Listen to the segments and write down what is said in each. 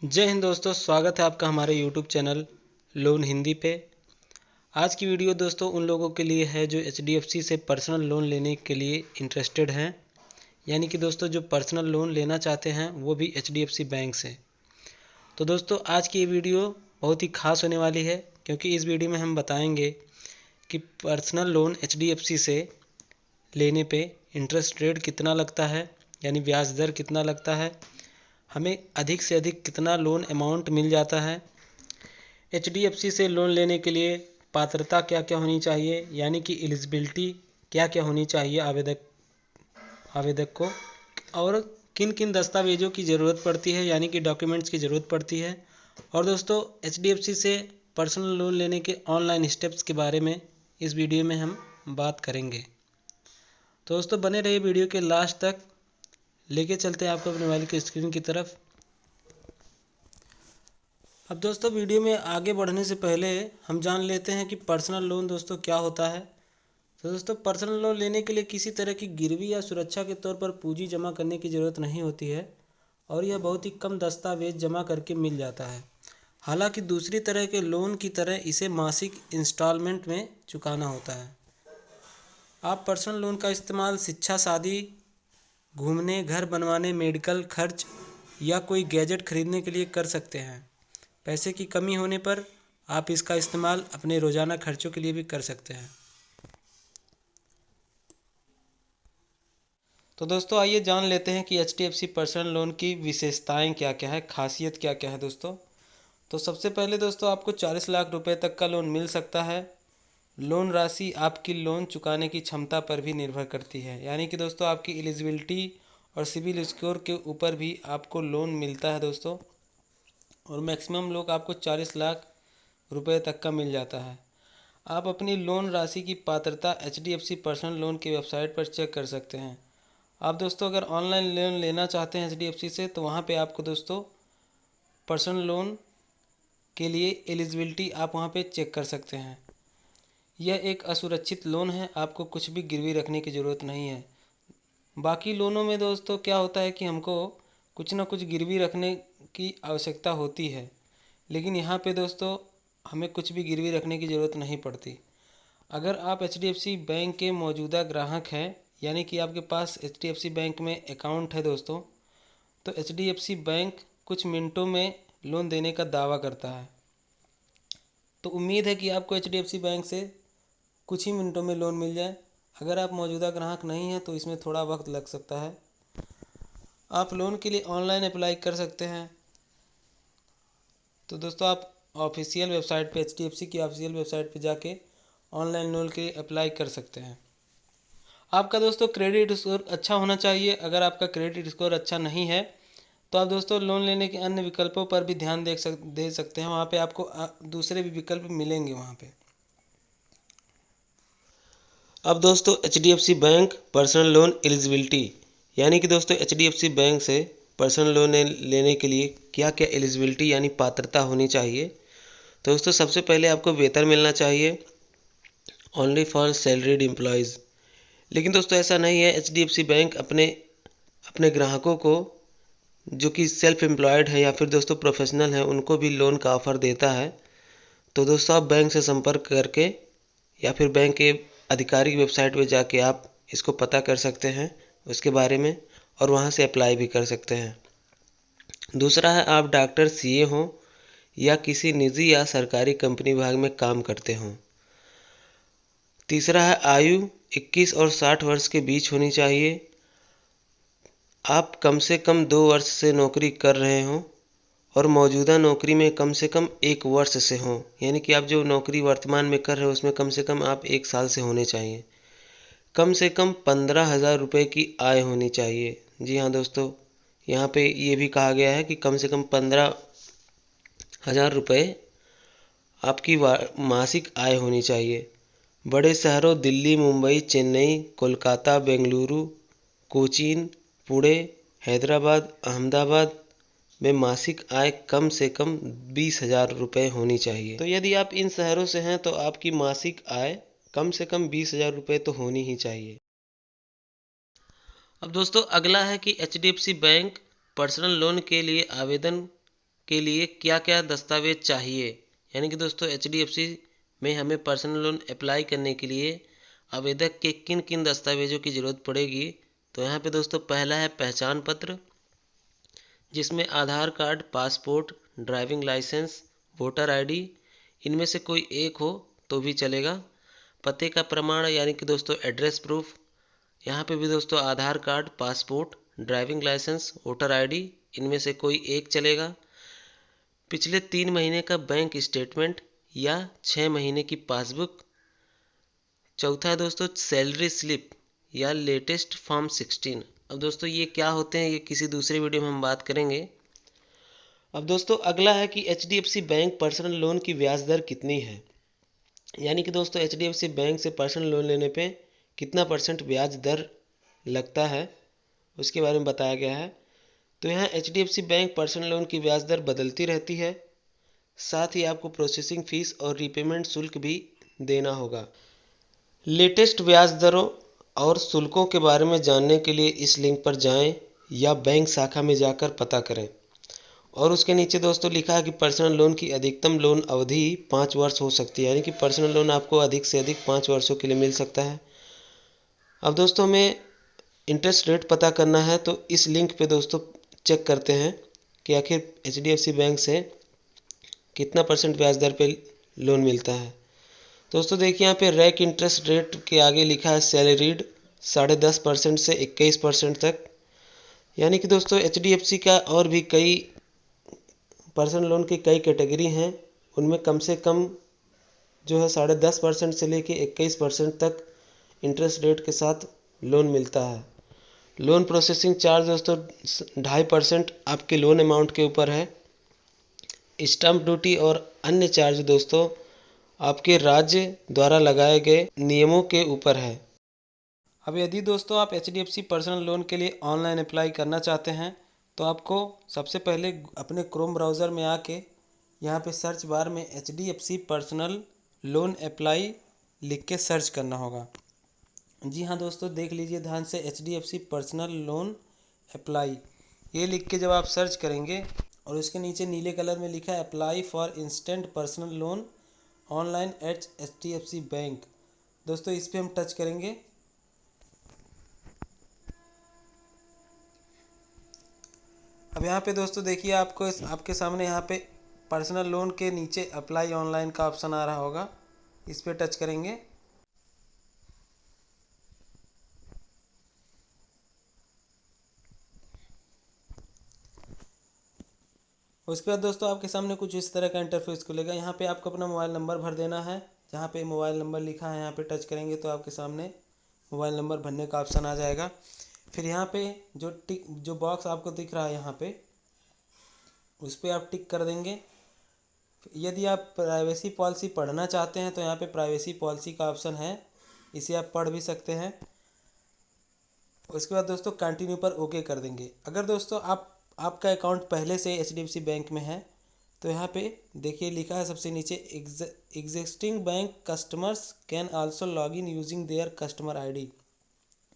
जय हिंद दोस्तों, स्वागत है आपका हमारे YouTube चैनल लोन हिंदी पे। आज की वीडियो दोस्तों उन लोगों के लिए है जो HDFC से पर्सनल लोन लेने के लिए इंटरेस्टेड हैं, यानी कि दोस्तों जो पर्सनल लोन लेना चाहते हैं वो भी HDFC बैंक से। तो दोस्तों आज की ये वीडियो बहुत ही खास होने वाली है, क्योंकि इस वीडियो में हम बताएंगे कि पर्सनल लोन HDFC से लेने पे इंटरेस्ट रेट कितना लगता है, यानी ब्याज दर कितना लगता है, हमें अधिक से अधिक कितना लोन अमाउंट मिल जाता है, HDFC से लोन लेने के लिए पात्रता क्या क्या होनी चाहिए, यानी कि एलिजिबिलिटी क्या क्या होनी चाहिए आवेदक को, और किन किन दस्तावेज़ों की ज़रूरत पड़ती है, यानी कि डॉक्यूमेंट्स की ज़रूरत पड़ती है। और दोस्तों HDFC से पर्सनल लोन लेने के ऑनलाइन स्टेप्स के बारे में इस वीडियो में हम बात करेंगे। तो दोस्तों बने रहिए वीडियो के लास्ट तक। लेके चलते हैं आपको अपने मोबाइल की स्क्रीन की तरफ। अब दोस्तों वीडियो में आगे बढ़ने से पहले हम जान लेते हैं कि पर्सनल लोन दोस्तों क्या होता है। तो दोस्तों पर्सनल लोन लेने के लिए किसी तरह की गिरवी या सुरक्षा के तौर पर पूंजी जमा करने की ज़रूरत नहीं होती है, और यह बहुत ही कम दस्तावेज जमा करके मिल जाता है। हालांकि दूसरी तरह के लोन की तरह इसे मासिक इंस्टॉलमेंट में चुकाना होता है। आप पर्सनल लोन का इस्तेमाल शिक्षा, शादी, घूमने, घर बनवाने, मेडिकल खर्च या कोई गैजेट खरीदने के लिए कर सकते हैं। पैसे की कमी होने पर आप इसका इस्तेमाल अपने रोज़ाना खर्चों के लिए भी कर सकते हैं। तो दोस्तों आइए जान लेते हैं कि HDFC पर्सनल लोन की विशेषताएं क्या क्या है, खासियत क्या क्या है दोस्तों। तो सबसे पहले दोस्तों आपको 40 लाख रुपए तक का लोन मिल सकता है। लोन राशि आपकी लोन चुकाने की क्षमता पर भी निर्भर करती है, यानी कि दोस्तों आपकी एलिजिबिलिटी और सिबिल स्कोर के ऊपर भी आपको लोन मिलता है दोस्तों। और मैक्सिमम लोग आपको 40 लाख रुपए तक का मिल जाता है। आप अपनी लोन राशि की पात्रता HDFC पर्सनल लोन की वेबसाइट पर चेक कर सकते हैं। आप दोस्तों अगर ऑनलाइन लोन लेना चाहते हैं HDFC से, तो वहाँ पे आपको दोस्तों पर्सनल लोन के लिए एलिजिबिलिटी आप वहाँ पे चेक कर सकते हैं। यह एक असुरक्षित लोन है, आपको कुछ भी गिरवी रखने की ज़रूरत नहीं है। बाकी लोनों में दोस्तों क्या होता है कि हमको कुछ ना कुछ गिरवी रखने की आवश्यकता होती है, लेकिन यहाँ पे दोस्तों हमें कुछ भी गिरवी रखने की ज़रूरत नहीं पड़ती। अगर आप HDFC बैंक के मौजूदा ग्राहक हैं, यानी कि आपके पास HDFC बैंक में अकाउंट है दोस्तों, तो HDFC बैंक कुछ मिनटों में लोन देने का दावा करता है। तो उम्मीद है कि आपको HDFC बैंक से कुछ ही मिनटों में लोन मिल जाए। अगर आप मौजूदा ग्राहक नहीं हैं तो इसमें थोड़ा वक्त लग सकता है। आप लोन के लिए ऑनलाइन अप्लाई कर सकते हैं। तो दोस्तों आप ऑफिशियल वेबसाइट पे HDFC की ऑफिशियल वेबसाइट पे जाके ऑनलाइन लोन के अप्लाई कर सकते हैं। आपका दोस्तों क्रेडिट स्कोर अच्छा होना चाहिए। अगर आपका क्रेडिट स्कोर अच्छा नहीं है तो आप दोस्तों लोन लेने के अन्य विकल्पों पर भी ध्यान दे सकते हैं। वहाँ पे आपको दूसरे भी विकल्प मिलेंगे वहाँ पे। अब दोस्तों HDFC bank personal loan eligibility, यानी कि दोस्तों HDFC बैंक से पर्सनल लोन लेने के लिए क्या क्या एलिजिबिलिटी यानी पात्रता होनी चाहिए। तो दोस्तों सबसे पहले आपको वेतन मिलना चाहिए, ओनली फॉर सैलरीड एम्प्लॉयज़। लेकिन दोस्तों ऐसा नहीं है, HDFC बैंक अपने अपने ग्राहकों को जो कि सेल्फ एम्प्लॉयड है या फिर दोस्तों प्रोफेशनल है उनको भी लोन का ऑफ़र देता है। तो दोस्तों आप बैंक से संपर्क करके या फिर बैंक के आधिकारिक वेबसाइट पे जाके आप इसको पता कर सकते हैं उसके बारे में, और वहाँ से अप्लाई भी कर सकते हैं। दूसरा है आप डॉक्टर, CA हों या किसी निजी या सरकारी कंपनी विभाग में काम करते हों। तीसरा है आयु 21 और 60 वर्ष के बीच होनी चाहिए। आप कम से कम 2 वर्ष से नौकरी कर रहे हों और मौजूदा नौकरी में कम से कम 1 वर्ष से हों, यानी कि आप जो नौकरी वर्तमान में कर रहे हो उसमें कम से कम आप 1 साल से होने चाहिए। कम से कम 15,000 रुपये की आय होनी चाहिए। जी हाँ दोस्तों, यहाँ पे ये भी कहा गया है कि कम से कम 15,000 रुपये आपकी मासिक आय होनी चाहिए। बड़े शहरों दिल्ली, मुंबई, चेन्नई, कोलकाता, बेंगलुरु, कोचीन, पुणे, हैदराबाद, अहमदाबाद में मासिक आय कम से कम 20,000 रुपये होनी चाहिए। तो यदि आप इन शहरों से हैं तो आपकी मासिक आय कम से कम 20,000 रुपये तो होनी ही चाहिए। अब दोस्तों अगला है कि HDFC बैंक पर्सनल लोन के लिए आवेदन के लिए क्या क्या दस्तावेज चाहिए, यानी कि दोस्तों HDFC में हमें पर्सनल लोन अप्लाई करने के लिए आवेदक के किन किन दस्तावेजों की ज़रूरत पड़ेगी। तो यहाँ पे दोस्तों पहला है पहचान पत्र, जिसमें Aadhaar card, passport, driving licence, voter ID, इनमें से कोई एक हो तो भी चलेगा। पते का प्रमाण यानी कि दोस्तों एड्रेस प्रूफ, यहाँ पे भी दोस्तों Aadhaar card, passport, driving licence, voter ID, इनमें से कोई एक चलेगा। पिछले 3 महीने का बैंक स्टेटमेंट या 6 महीने की पासबुक। चौथा है दोस्तों सैलरी स्लिप या लेटेस्ट फॉर्म 16। अब दोस्तों ये क्या होते हैं, ये किसी दूसरे वीडियो में हम बात करेंगे। अब दोस्तों अगला है कि HDFC बैंक पर्सनल लोन की ब्याज दर कितनी है, यानी कि दोस्तों HDFC बैंक से पर्सनल लोन लेने पे कितना % ब्याज दर लगता है, उसके बारे में बताया गया है। तो यहाँ HDFC बैंक पर्सनल लोन की ब्याज दर बदलती रहती है, साथ ही आपको प्रोसेसिंग फीस और रीपेमेंट शुल्क भी देना होगा। लेटेस्ट ब्याज दरों और शुल्कों के बारे में जानने के लिए इस लिंक पर जाएं या बैंक शाखा में जाकर पता करें। और उसके नीचे दोस्तों लिखा है कि पर्सनल लोन की अधिकतम लोन अवधि 5 वर्ष हो सकती है, यानी कि पर्सनल लोन आपको अधिक से अधिक 5 वर्षों के लिए मिल सकता है। अब दोस्तों हमें इंटरेस्ट रेट पता करना है, तो इस लिंक पे दोस्तों चेक करते हैं कि आखिर HDFC बैंक से कितना % ब्याज दर पे लोन मिलता है। दोस्तों देखिए यहाँ पे रैक इंटरेस्ट रेट के आगे लिखा है सैलरीड 10.5% से 21% तक, यानी कि दोस्तों HDFC का और भी कई पर्सनल लोन की कई कैटेगरी हैं, उनमें कम से कम जो है 10.5% से लेके 21% तक इंटरेस्ट रेट के साथ लोन मिलता है। लोन प्रोसेसिंग चार्ज दोस्तों 2.5% आपके लोन अमाउंट के ऊपर है। स्टैम्प ड्यूटी और अन्य चार्ज दोस्तों आपके राज्य द्वारा लगाए गए नियमों के ऊपर है। अब यदि दोस्तों आप HDFC पर्सनल लोन के लिए ऑनलाइन अप्लाई करना चाहते हैं, तो आपको सबसे पहले अपने क्रोम ब्राउज़र में आके यहाँ पे सर्च बार में HDFC पर्सनल लोन अप्लाई लिख के सर्च करना होगा। जी हाँ दोस्तों, देख लीजिए ध्यान से HDFC पर्सनल लोन अप्लाई, ये लिख के जब आप सर्च करेंगे और उसके नीचे नीले कलर में लिखा है apply for instant personal loan online at HDFC bank, दोस्तों इस पर हम टच करेंगे। अब यहाँ पे दोस्तों देखिए आपको आपके सामने यहाँ पे पर्सनल लोन के नीचे अप्लाई ऑनलाइन का ऑप्शन आ रहा होगा, इस पर टच करेंगे। उसके बाद दोस्तों आपके सामने कुछ इस तरह का इंटरफेस खुलेगा। यहाँ पे आपको अपना मोबाइल नंबर भर देना है, जहाँ पे मोबाइल नंबर लिखा है यहाँ पे टच करेंगे तो आपके सामने मोबाइल नंबर भरने का ऑप्शन आ जाएगा। फिर यहाँ पे जो बॉक्स आपको दिख रहा है यहाँ पे, उस पर आप टिक कर देंगे। यदि आप प्राइवेसी पॉलिसी पढ़ना चाहते हैं तो यहाँ पे प्राइवेसी पॉलिसी का ऑप्शन है, इसे आप पढ़ भी सकते हैं। उसके बाद दोस्तों कंटिन्यू पर ओके कर देंगे। अगर दोस्तों आपका अकाउंट पहले से HDFC बैंक में है तो यहाँ पे देखिए लिखा है सबसे नीचे existing bank customers can also log in using their customer ID,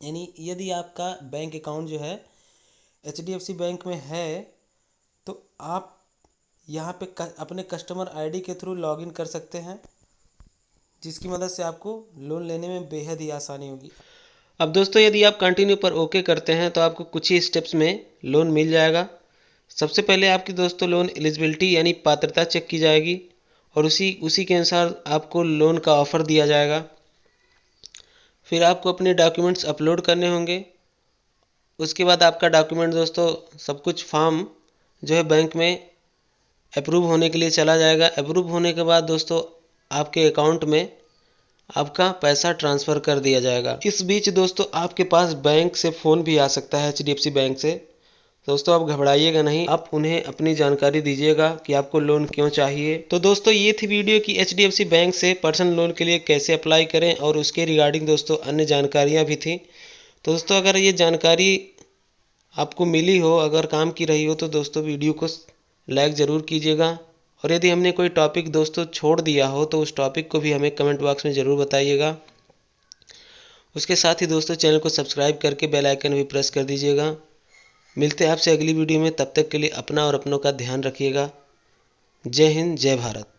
यानी यदि आपका बैंक अकाउंट जो है HDFC बैंक में है तो आप यहाँ पे अपने कस्टमर ID के थ्रू लॉगिन कर सकते हैं, जिसकी मदद से आपको लोन लेने में बेहद ही आसानी होगी। अब दोस्तों यदि आप कंटिन्यू पर ओके करते हैं तो आपको कुछ ही स्टेप्स में लोन मिल जाएगा। सबसे पहले आपकी दोस्तों लोन एलिजिबिलिटी यानी पात्रता चेक की जाएगी और उसी के अनुसार आपको लोन का ऑफ़र दिया जाएगा। फिर आपको अपने डॉक्यूमेंट्स अपलोड करने होंगे। उसके बाद आपका डॉक्यूमेंट दोस्तों सब कुछ फॉर्म जो है बैंक में अप्रूव होने के लिए चला जाएगा। अप्रूव होने के बाद दोस्तों आपके अकाउंट में आपका पैसा ट्रांसफ़र कर दिया जाएगा। इस बीच दोस्तों आपके पास बैंक से फ़ोन भी आ सकता है HDFC बैंक से। दोस्तों आप घबराइएगा नहीं, आप उन्हें अपनी जानकारी दीजिएगा कि आपको लोन क्यों चाहिए। तो दोस्तों ये थी वीडियो कि HDFC बैंक से पर्सनल लोन के लिए कैसे अप्लाई करें, और उसके रिगार्डिंग दोस्तों अन्य जानकारियाँ भी थी। तो दोस्तों अगर ये जानकारी आपको मिली हो, अगर काम की रही हो, तो दोस्तों वीडियो को लाइक ज़रूर कीजिएगा। और यदि हमने कोई टॉपिक दोस्तों छोड़ दिया हो तो उस टॉपिक को भी हमें कमेंट बॉक्स में ज़रूर बताइएगा। उसके साथ ही दोस्तों चैनल को सब्सक्राइब करके बेल आइकन भी प्रेस कर दीजिएगा। मिलते हैं आपसे अगली वीडियो में, तब तक के लिए अपना और अपनों का ध्यान रखिएगा। जय हिंद, जय भारत।